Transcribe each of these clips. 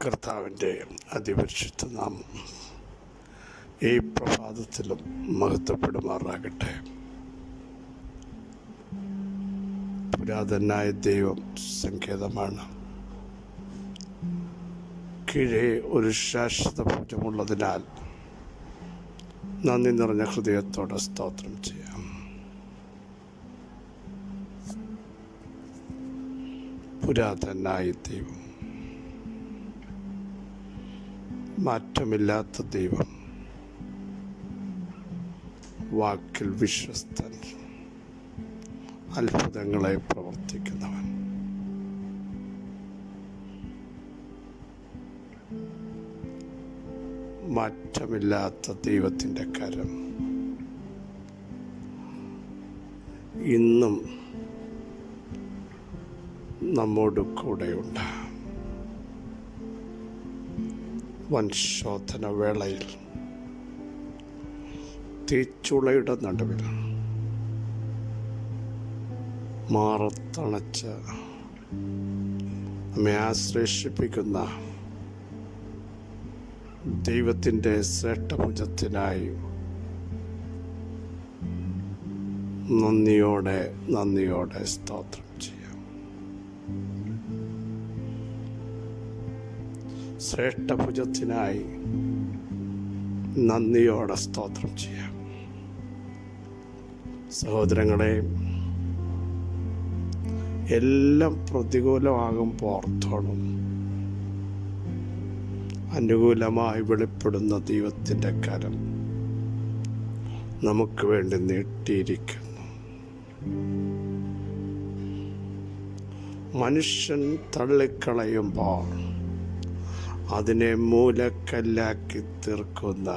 കർത്താവിൻ്റെ അതിപരിശുദ്ധ നാമം ഈ പ്രഭാതത്തിലും മഹത്വപ്പെടുമാറാകട്ടെ. പുരാതനായ ദൈവം സങ്കേതമാണ്. കീഴേ ഒരു ശാശ്വത ഭുജമുള്ളതിനാൽ നന്ദി നിറഞ്ഞ ഹൃദയത്തോടെ സ്തോത്രം ചെയ്യാം. പുരാതനായ ദൈവം, മാറ്റമില്ലാത്ത ദൈവം, വാക്കിൽ വിശ്വസ്തൻ, അത്ഭുതങ്ങളെ പ്രവർത്തിക്കുന്നവൻ, മാറ്റമില്ലാത്ത ദൈവത്തിൻ്റെ കരം ഇന്നും നമ്മോട് കൂടെയുണ്ട്. വൻശോധന വേളയിൽ തീച്ചുളയുടെ നടുവിൽ മാറത്തണച്ച് നമ്മെ ആശ്ലേഷിപ്പിക്കുന്ന ദൈവത്തിൻ്റെ ശ്രേഷ്ഠഭുജത്തിനായി നന്ദിയോടെ സ്തോത്രം ചെയ്യാം. ശ്രേഷ്ഠഭുജത്തിനായി നന്ദിയോടെ സ്തോത്രം ചെയ്യാം. സഹോദരങ്ങളെ, എല്ലാം പ്രതികൂലമാകുമ്പോൾ ഓർത്തോണം, അനുകൂലമായി വെളിപ്പെടുന്ന ദൈവത്തിൻ്റെ കരം നമുക്ക് വേണ്ടി നീട്ടിയിരിക്കുന്നു. മനുഷ്യൻ തള്ളിക്കളയുമ്പോൾ അതിനെ മൂലക്കല്ലാക്കി തീർക്കുന്ന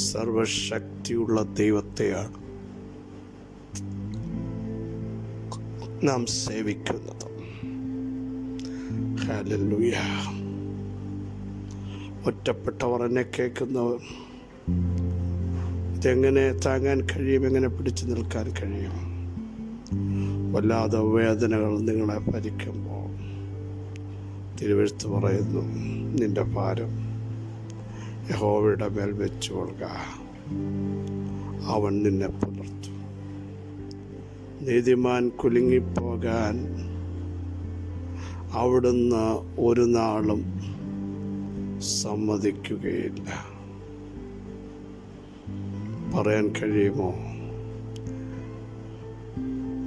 സർവശക്തിയുള്ള ദൈവത്തെയാണ് നാം സേവിക്കുന്നത്. ഹല്ലേലൂയ. ഒറ്റപ്പെട്ടവർ എന്നെ കേൾക്കുന്നവർ, ഇതെങ്ങനെ താങ്ങാൻ കഴിയും, എങ്ങനെ പിടിച്ചു നിൽക്കാൻ കഴിയും? വല്ലാതെ വേദനകൾ നിങ്ങളെ ഭരിക്കുമ്പോൾ തിരുവെഴുത്ത് പറയുന്നു, നിന്റെ ഭാരം യഹോവയുടെ മേൽ വെച്ചു കൊള്ളുക, അവൻ നിന്നെ പുലർത്തും. നീതിമാൻ കുലുങ്ങിപ്പോകാൻ അവിടുന്ന് ഒരു നാളും സമ്മതിക്കുകയില്ല. പറയാൻ കഴിയുമോ?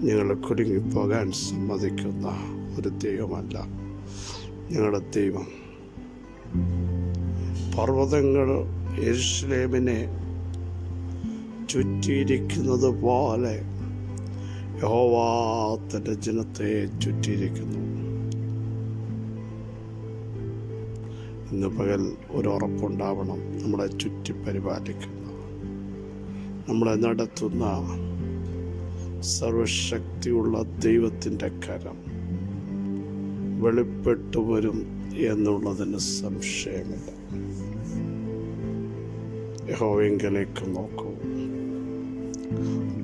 നിങ്ങൾ കുലുങ്ങിപ്പോകാൻ സമ്മതിക്കുന്ന ഒരു ദൈവമല്ല ഞങ്ങളുടെ ദൈവം. പർവ്വതങ്ങൾ യെരൂശലേമിനെ ചുറ്റിയിരിക്കുന്നത് പോലെ യഹോവ തൻ്റെ ജനത്തെ ചുറ്റിയിരിക്കുന്നു. ഇന്ന് പകൽ ഒരു ഉറപ്പുണ്ടാവണം, നമ്മളെ ചുറ്റി പരിപാലിക്കുന്ന, നമ്മളെ നടത്തുന്ന സർവശക്തിയുള്ള ദൈവത്തിൻ്റെ കരം വെളിപ്പെട്ടു വരും എന്നുള്ളതിന് സംശയമില്ല. യഹോവയിങ്കലേക്ക് നോക്കൂ,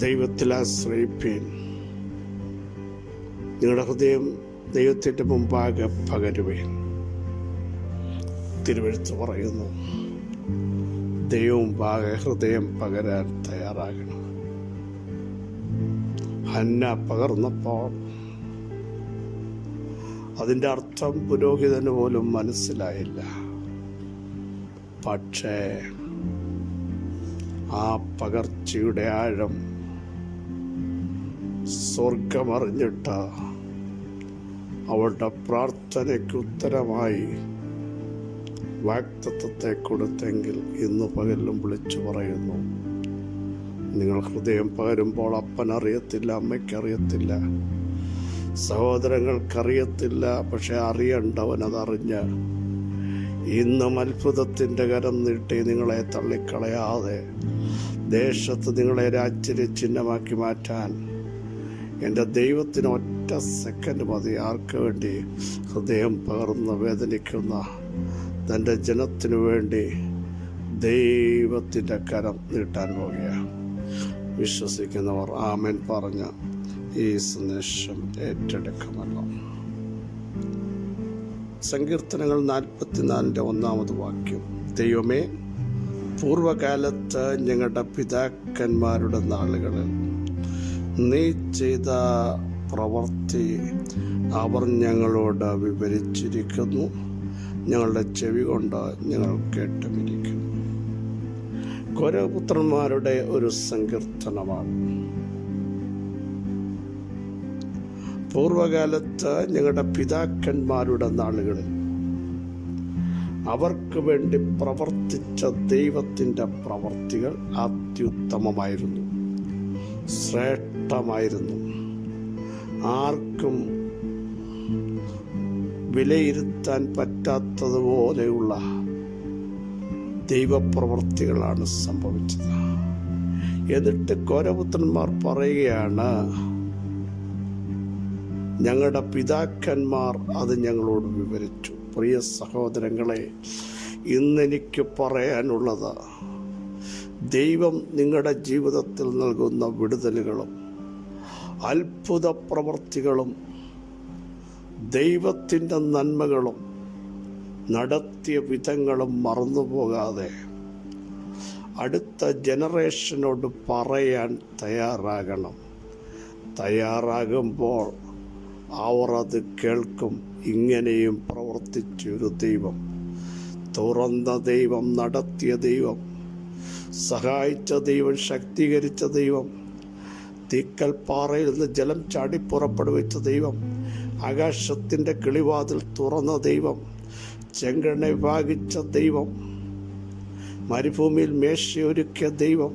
ദൈവത്തിൽ ആശ്രയിപ്പീൻ. നിങ്ങളുടെ ഹൃദയം ദൈവത്തിൻ്റെ മുമ്പാകെ പകരുവേൻ. തിരുവെഴുത്ത് പറയുന്നു, ദൈവം മുമ്പാകെ ഹൃദയം പകരാൻ തയ്യാറാകണം. ഹന്ന പകർന്നപ്പോൾ അതിൻ്റെ അർത്ഥം പുരോഹിതന് പോലും മനസ്സിലായില്ല. പക്ഷേ ആ പകർച്ചയുടെ ആഴം സ്വർഗമറിഞ്ഞിട്ട് അവളുടെ പ്രാർത്ഥനയ്ക്ക് ഉത്തരമായി വാഗ്ദത്തത്തെ കൊടുത്തെങ്കിൽ ഇന്ന് പകലും വിളിച്ചു പറയുന്നു, നിങ്ങൾ ഹൃദയം പകരുമ്പോൾ അപ്പനറിയത്തില്ല, അമ്മയ്ക്കറിയത്തില്ല, സഹോദരങ്ങൾക്കറിയത്തില്ല, പക്ഷെ അറിയണ്ടവൻ അതറിഞ്ഞ് ഇന്നും അത്ഭുതത്തിൻ്റെ കരം നീട്ടി നിങ്ങളെ തള്ളിക്കളയാതെ ദേശത്ത് നിങ്ങളെ രാജ്യ ചിഹ്നമാക്കി മാറ്റാൻ എൻ്റെ ദൈവത്തിന് ഒറ്റ സെക്കൻഡ് മതി. ആർക്ക് വേണ്ടി? ഹൃദയം പകർന്ന് വേദനിക്കുന്ന തൻ്റെ ജനത്തിനു വേണ്ടി ദൈവത്തിൻ്റെ കരം നീട്ടാൻ പോകുകയാണ്. വിശ്വസിക്കുന്നവർ ആമേൻ പറഞ്ഞ് ഈ സന്ദേശം ഏറ്റെടുക്കുമല്ലോ. സങ്കീർത്തനങ്ങൾ 44:1 ദൈവമേ, പൂർവകാലത്ത് ഞങ്ങളുടെ പിതാക്കന്മാരുടെ നാളുകളിൽ നീ ചെയ്ത പ്രവൃത്തി അവർ ഞങ്ങളോട് വിവരിച്ചിരിക്കുന്നു. ഞങ്ങളുടെ ചെവി കൊണ്ട് ഞങ്ങൾ കേട്ടുമിരിക്കുന്നു. കോരഹപുത്രന്മാരുടെ ഒരു സങ്കീർത്തനമാണ്. പൂർവകാലത്ത് ഞങ്ങളുടെ പിതാക്കന്മാരുടെ നാളുകളിൽ അവർക്ക് വേണ്ടി പ്രവർത്തിച്ച ദൈവത്തിൻ്റെ പ്രവർത്തികൾ അത്യുത്തമമായിരുന്നു, ശ്രേഷ്ഠമായിരുന്നു. ആർക്കും വിലയിരുത്താൻ പറ്റാത്തതുപോലെയുള്ള ദൈവപ്രവൃത്തികളാണ് സംഭവിച്ചത്. എന്നിട്ട് കോരഹപുത്രന്മാർ പറയുകയാണ്, ഞങ്ങളുടെ പിതാക്കന്മാർ അത് ഞങ്ങളോട് വിവരിച്ചു. പ്രിയ സഹോദരങ്ങളെ, ഇന്നെനിക്ക് പറയാനുള്ളത്, ദൈവം നിങ്ങളുടെ ജീവിതത്തിൽ നൽകുന്ന വിടുതലുകളും അത്ഭുത പ്രവൃത്തികളും ദൈവത്തിൻ്റെ നന്മകളും നടത്തിയ വിധങ്ങളും മറന്നുപോകാതെ അടുത്ത ജനറേഷനോട് പറയാൻ തയ്യാറാകണം. തയ്യാറാകുമ്പോൾ അവർ അത് കേൾക്കും. ഇങ്ങനെയും പ്രവർത്തിച്ചൊരു ദൈവം, തുറന്ന ദൈവം, നടത്തിയ ദൈവം, സഹായിച്ച ദൈവം, ശക്തീകരിച്ച ദൈവം, തീക്കൽ പാറയിൽ നിന്ന് ജലം ചാടി പുറപ്പെടുവിച്ച ദൈവം, ആകാശത്തിൻ്റെ കിളിവാതിൽ തുറന്ന ദൈവം, ചെങ്കണ്ണ വിഭാഗിച്ച ദൈവം, മരുഭൂമിയിൽ മേശയൊരുക്കിയ ദൈവം,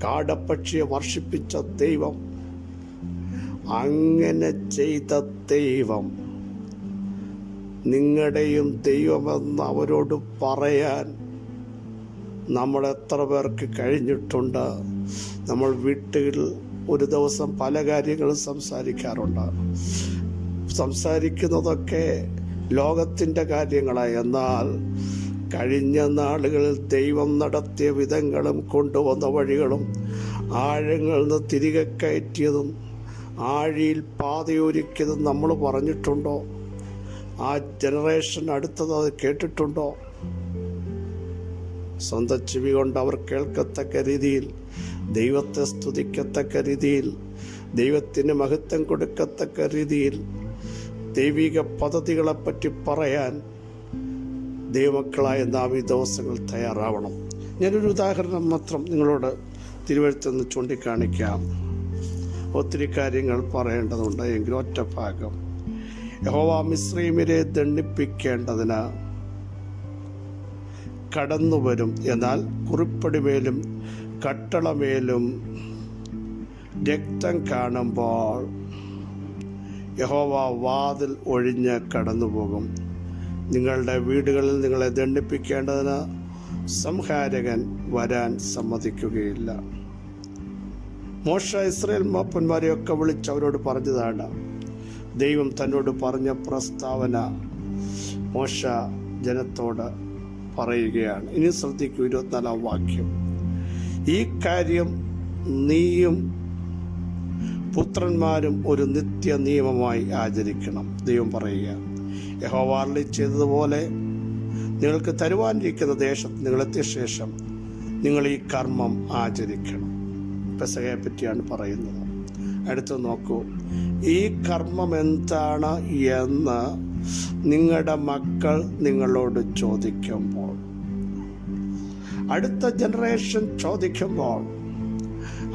കാടപ്പക്ഷിയെ വർഷിപ്പിച്ച ദൈവം, അങ്ങനെ ചെയ്ത ദൈവം നിങ്ങളുടെയും ദൈവമെന്ന് അവരോട് പറയാൻ നമ്മൾ എത്ര പേർക്ക് കഴിഞ്ഞിട്ടുണ്ട്? നമ്മൾ വീട്ടിൽ ഒരു ദിവസം പല കാര്യങ്ങളും സംസാരിക്കാറുണ്ട്. സംസാരിക്കുന്നതൊക്കെ ലോകത്തിൻ്റെ കാര്യങ്ങളാണ്. എന്നാൽ കഴിഞ്ഞ നാളുകളിൽ ദൈവം നടത്തിയ വിധങ്ങളും കൊണ്ടുവന്ന വഴികളും ആഴങ്ങളിൽ നിന്ന് തിരികെ കയറ്റിയതും ആഴിയിൽ പാതയൊരുക്കിയതും നമ്മൾ പറഞ്ഞിട്ടുണ്ടോ? ആ ജനറേഷൻ അടുത്തത് അത് കേട്ടിട്ടുണ്ടോ? സ്വന്തം ചെവി കൊണ്ട് അവർ കേൾക്കത്തക്ക രീതിയിൽ, ദൈവത്തെ സ്തുതിക്കത്തക്ക രീതിയിൽ, ദൈവത്തിന് മഹത്വം കൊടുക്കത്തക്ക രീതിയിൽ ദൈവിക പദ്ധതികളെപ്പറ്റി പറയാൻ ദൈവമക്കളായ നാം ഈ ദിവസങ്ങൾ തയ്യാറാവണം. ഞാനൊരു ഉദാഹരണം മാത്രം നിങ്ങളോട് തിരുവഴുത്തുനിന്ന് ചൂണ്ടിക്കാണിക്കാം. ഒത്തിരി കാര്യങ്ങൾ പറയേണ്ടതുണ്ട്, എങ്കിലും ഒറ്റ ഭാഗം. യഹോവ മിസ്രയീമ്യരെ ദണ്ഡിപ്പിക്കേണ്ടതിന് കടന്നുവരും. എന്നാൽ കുറിപ്പടിമേലും കട്ടളമേലും രക്തം കാണുമ്പോൾ യഹോവ വാതിൽ ഒഴിഞ്ഞ് കടന്നുപോകും. നിങ്ങളുടെ വീടുകളിൽ നിങ്ങളെ ദണ്ഡിപ്പിക്കേണ്ടതിന് സംഹാരകൻ വരാൻ സമ്മതിക്കുകയില്ല. മോശ ഇസ്രായേൽ മൂപ്പന്മാരെയൊക്കെ വിളിച്ച് അവരോട് പറഞ്ഞതാണ്. ദൈവം തന്നോട് പറഞ്ഞ പ്രസ്താവന മോശ ജനത്തോട് പറയുകയാണ്. ഇനി ശ്രദ്ധിക്കൂ, 24-ാം വാക്യം. ഈ കാര്യം നീയും പുത്രന്മാരും ഒരു നിത്യ നിയമമായി ആചരിക്കണം. ദൈവം പറയുക, യഹോവ അരുളി ചെയ്തതുപോലെ നിങ്ങൾക്ക് തരുവാനിരിക്കുന്ന ദേശത്ത് നിങ്ങളെത്തിയ ശേഷം നിങ്ങൾ ഈ കർമ്മം ആചരിക്കണം. പെസഹയെ പറ്റിയാണ് പറയുന്നത്. അടുത്ത് നോക്കൂ, ഈ കർമ്മം എന്താണ് എന്ന് നിങ്ങളുടെ മക്കൾ നിങ്ങളോട് ചോദിക്കുമ്പോൾ, അടുത്ത ജനറേഷൻ ചോദിക്കുമ്പോൾ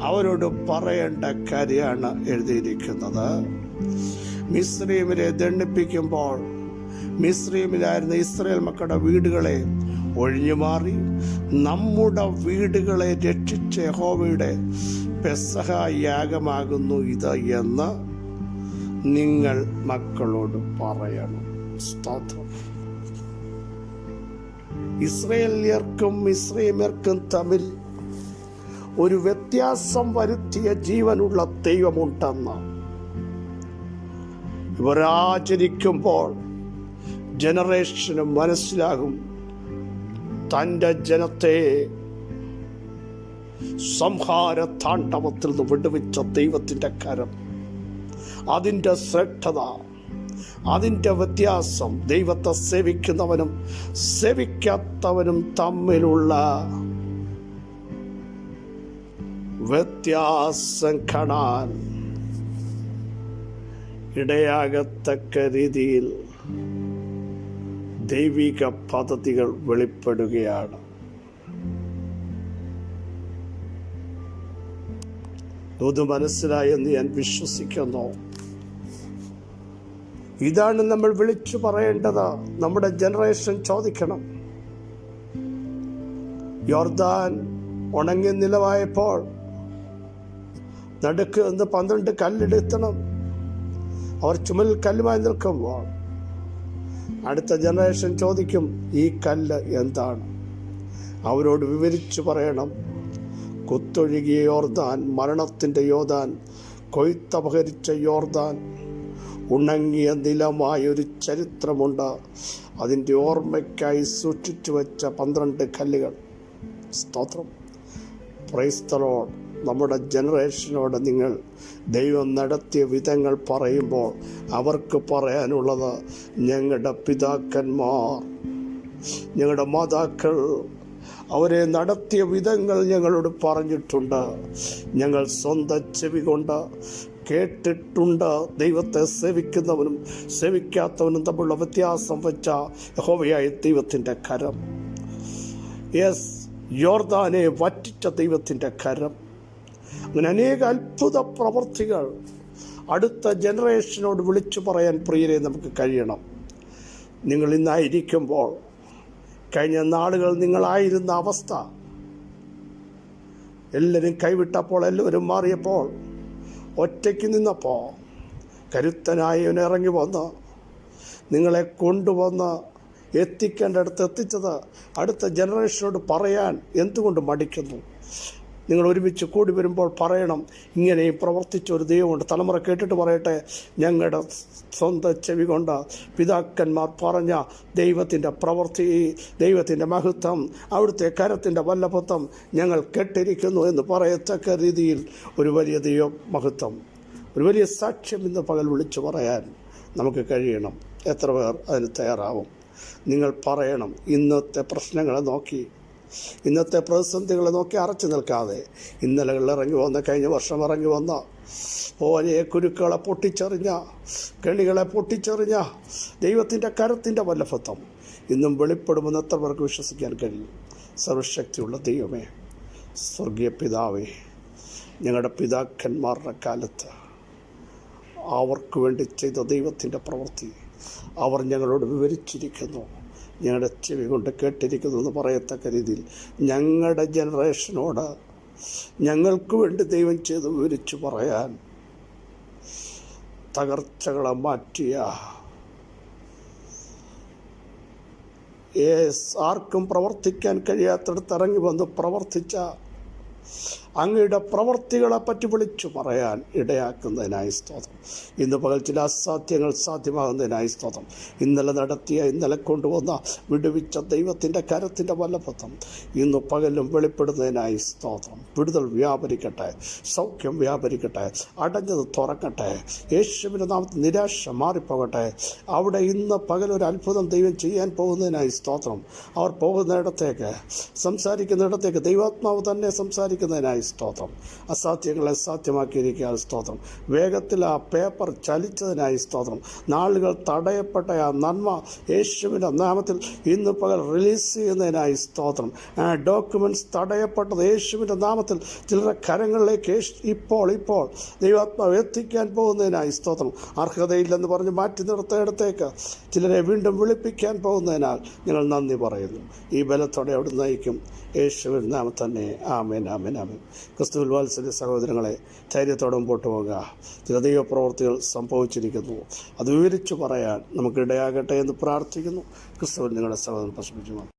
അവരോട് പറയേണ്ട കാര്യമാണ് എഴുതിയിരിക്കുന്നത്. മിസ്രയീമ്യരെ ദണ്ഡിപ്പിക്കുമ്പോൾ മിസ്രയീമിലായിരുന്ന ഇസ്രായേൽ മക്കളുടെ വീടുകളെ ഒഴിഞ്ഞുമാറി നമ്മുടെ വീടുകളെ രക്ഷിച്ച യഹോവയുടെ പെസഹ യാഗമാകുന്നു ഇത് എന്ന് നിങ്ങൾ മക്കളോട് പറയണം. സ്തോത്രം. ഇസ്രായേല്യർക്കും മിസ്രയീമ്യർക്കും തമ്മിൽ ഒരു വ്യത്യാസം വരുത്തിയ ജീവനുള്ള ദൈവമുണ്ടെന്ന് ഇവർ ആചരിക്കുമ്പോൾ ജനറേഷന് മനസ്സിലാകും, തൻ്റെ ജനത്തെ സംഹാര താണ്ഡവത്തിൽ നിന്ന് വിടുവിച്ച ദൈവത്തിൻ്റെ കരം, അതിൻ്റെ ശ്രേഷ്ഠത, അതിൻ്റെ വ്യത്യാസം ദൈവത്തെ സേവിക്കുന്നവനും സേവിക്കാത്തവനും തമ്മിലുള്ള വ്യത്യാസം കാണാൻ ഇടയാകത്തക്ക രീതിയിൽ ദൈവിക പദ്ധതികൾ വെളിപ്പെടുകയാണ്. ഇത് മനസ്സിലായെന്ന് ഞാൻ വിശ്വസിക്കുന്നു. ഇതാണ് നമ്മൾ വിളിച്ചു പറയേണ്ടത്. നമ്മുടെ ജനറേഷൻ ചോദിക്കണം. യോർദാൻ ഉണങ്ങിയ നിലവായപ്പോൾ നടുക്ക് നിന്ന് 12 കല്ലെടുത്തണം. അവർ ചുമലിൽ കല്ലുമായി നിൽക്കുമ്പോൾ അടുത്ത ജനറേഷൻ ചോദിക്കും, ഈ കല്ല് എന്താണ്? അവരോട് വിവരിച്ചു പറയണം. കുത്തൊഴുകിയ യോർദാൻ, മരണത്തിൻ്റെ യോർദാൻ, കൊയ്ത്തപഹരിച്ച യോർദാൻ, ഉണങ്ങിയ നിലമായൊരു ചരിത്രമുണ്ട്. അതിൻ്റെ ഓർമ്മയ്ക്കായി സൂക്ഷിച്ചു വെച്ച 12 കല്ലുകൾ. സ്തോത്രം. Praise the Lord. നമ്മുടെ ജനറേഷനോട് നിങ്ങൾ ദൈവം നടത്തിയ വിധങ്ങൾ പറയുമ്പോൾ അവർക്ക് പറയാനുള്ളത്, ഞങ്ങളുടെ പിതാക്കന്മാർ, ഞങ്ങളുടെ മാതാക്കൾ അവരെ നടത്തിയ വിധങ്ങൾ ഞങ്ങളോട് പറഞ്ഞിട്ടുണ്ട്. ഞങ്ങൾ സ്വന്തം ചെവി കൊണ്ട് കേട്ടിട്ടുണ്ട്. ദൈവത്തെ സേവിക്കുന്നവനും സേവിക്കാത്തവനും തമ്മിലുള്ള വ്യത്യാസം വെച്ച യഹോവയായ ദൈവത്തിൻ്റെ കരം. യെസ്, യോർദാനെ വറ്റിച്ച ദൈവത്തിൻ്റെ കരം. അങ്ങനെ അനേക അത്ഭുത പ്രവൃത്തികൾ അടുത്ത ജനറേഷനോട് വിളിച്ചു പറയാൻ പ്രിയരെ നമുക്ക് കഴിയണം. നിങ്ങൾ ഇന്നായിരിക്കുമ്പോൾ കഴിഞ്ഞ നാളുകൾ നിങ്ങളായിരുന്ന അവസ്ഥ, എല്ലാവരും കൈവിട്ടപ്പോൾ, എല്ലാവരും മാറിയപ്പോൾ, ഒറ്റയ്ക്ക് നിന്നപ്പോൾ കരുത്തനായവൻ ഇറങ്ങി വന്ന് നിങ്ങളെ കൊണ്ടുവന്ന് എത്തിക്കേണ്ടടുത്ത് എത്തിച്ചത് അടുത്ത ജനറേഷനോട് പറയാൻ എന്തുകൊണ്ട് മടിക്കുന്നു? നിങ്ങൾ ഒരുമിച്ച് കൂടി വരുമ്പോൾ പറയണം, ഇങ്ങനെ പ്രവർത്തിച്ച ഒരു ദൈവമുണ്ട്. തലമുറ കേട്ടിട്ട് പറയട്ടെ, ഞങ്ങളുടെ സ്വന്തം ചെവി കൊണ്ട് പിതാക്കന്മാർ പറഞ്ഞ ദൈവത്തിൻ്റെ പ്രവൃത്തി, ദൈവത്തിൻ്റെ മഹത്വം, അവിടുത്തെ കരത്തിൻ്റെ വല്ലഭത്വം ഞങ്ങൾ കേട്ടിരിക്കുന്നു എന്ന് പറയത്തക്ക രീതിയിൽ ഒരു വലിയ ദൈവ മഹത്വം, ഒരു വലിയ സാക്ഷ്യം ഇന്ന് പകൽ വിളിച്ചു പറയാൻ നമുക്ക് കഴിയണം. എത്ര പേർ അതിന് തയ്യാറാവും? നിങ്ങൾ പറയണം. ഇന്നത്തെ പ്രശ്നങ്ങളെ നോക്കി, ഇന്നത്തെ പ്രതിസന്ധികളെ നോക്കി അറച്ചു നിൽക്കാതെ, ഇന്നലകളിൽ ഇറങ്ങി വന്ന, കഴിഞ്ഞ വർഷം ഇറങ്ങി വന്ന വലിയ കുരുക്കളെ പൊട്ടിച്ചെറിഞ്ഞ, കെണികളെ പൊട്ടിച്ചെറിഞ്ഞ ദൈവത്തിൻ്റെ കരത്തിൻ്റെ വല്ലഭത്വം ഇന്നും വെളിപ്പെടുമെന്ന് എത്ര പേർക്ക് വിശ്വസിക്കാൻ കഴിയും? സർവശക്തിയുള്ള ദൈവമേ, സ്വർഗീയ പിതാവേ, ഞങ്ങളുടെ പിതാക്കന്മാരുടെ കാലത്ത് അവർക്ക് വേണ്ടി ചെയ്ത ദൈവത്തിൻ്റെ പ്രവൃത്തി അവർ ഞങ്ങളോട് വിവരിച്ചിരിക്കുന്നു. ഞങ്ങളുടെ ചെവി കൊണ്ട് കേട്ടിരിക്കുന്നു എന്ന് പറയത്തക്ക രീതിയിൽ ഞങ്ങളുടെ ജനറേഷനോട് ഞങ്ങൾക്ക് വേണ്ടി ദൈവം ചെയ്ത് വിവരിച്ചു പറയാൻ, തകർച്ചകളെ മാറ്റിയ, ആർക്കും പ്രവർത്തിക്കാൻ കഴിയാത്തടത്ത് ഇറങ്ങി വന്ന് പ്രവർത്തിച്ച അങ്ങയുടെ പ്രവർത്തികളെ പറ്റി വിളിച്ചു പറയാൻ ഇടയാക്കുന്നതിനായി സ്തോത്രം. ഇന്ന് പകൽ ചില അസാധ്യങ്ങൾ സാധ്യമാകുന്നതിനായി സ്തോത്രം. ഇന്നലെ കൊണ്ടുവന്ന വിടുവിച്ച ദൈവത്തിൻ്റെ കരത്തിൻ്റെ വല്ലഭത്വം ഇന്ന് പകലും വെളിപ്പെടുന്നതിനായി സ്തോത്രം. വിടുതൽ വ്യാപരിക്കട്ടെ, സൗഖ്യം വ്യാപരിക്കട്ടെ, അടഞ്ഞത് തുറക്കട്ടെ. യേശുവിൻ്റെ നാമത്തിൽ നിരാശ മാറിപ്പോകട്ടെ. അവിടെ ഇന്ന് പകലൊരു അത്ഭുതം ദൈവം ചെയ്യാൻ പോകുന്നതിനായി സ്തോത്രം. അവർ പോകുന്നിടത്തേക്ക്, സംസാരിക്കുന്നിടത്തേക്ക് ദൈവാത്മാവ് തന്നെ സംസാരിക്കുന്നതിനായി സ്തോത്രം. അസാധ്യങ്ങളെ സാധ്യമാക്കിയിരിക്കാൻ സ്തോത്രം. വേഗത്തിൽ ആ പേപ്പർ ചലിച്ചതിനായി സ്തോത്രം. നാളുകൾ തടയപ്പെട്ട ആ നന്മ യേശുവിൻ്റെ നാമത്തിൽ ഇന്ന് പകൽ റിലീസ് ചെയ്യുന്നതിനായി സ്തോത്രം. ആ ഡോക്യുമെൻറ്റ്സ് തടയപ്പെട്ടത് യേശുവിൻ്റെ നാമത്തിൽ ചിലരുടെ കരങ്ങളിലേക്ക് ഇപ്പോൾ ദൈവാത്മാവ് എത്തിക്കാൻ പോകുന്നതിനായി സ്തോത്രം. അർഹതയില്ലെന്ന് പറഞ്ഞ് മാറ്റി നിർത്തേടത്തേക്ക് ചിലരെ വീണ്ടും വിളിപ്പിക്കാൻ പോകുന്നതിനാൽ ഞങ്ങൾ നന്ദി പറയുന്നു. ഈ ബലത്തോടെ അവിടെ നയിക്കും. യേശുവിൻ നാമം തന്നെ. ആമേൻ, ആമേൻ, ആമേൻ. ക്രിസ്തുവിൽ വാത്സല്യ സഹോദരങ്ങളെ, ധൈര്യത്തോടെ മുമ്പോട്ട് പോകുക. ചില ദൈവപ്രവൃത്തികൾ സംഭവിച്ചിരിക്കുന്നു, അത് വിവരിച്ചു പറയാൻ നമുക്കിടയാകട്ടെ എന്ന് പ്രാർത്ഥിക്കുന്നു. ക്രിസ്തുവിൽ നിങ്ങളുടെ സഹോദരൻ പ്രശംസിച്ചു.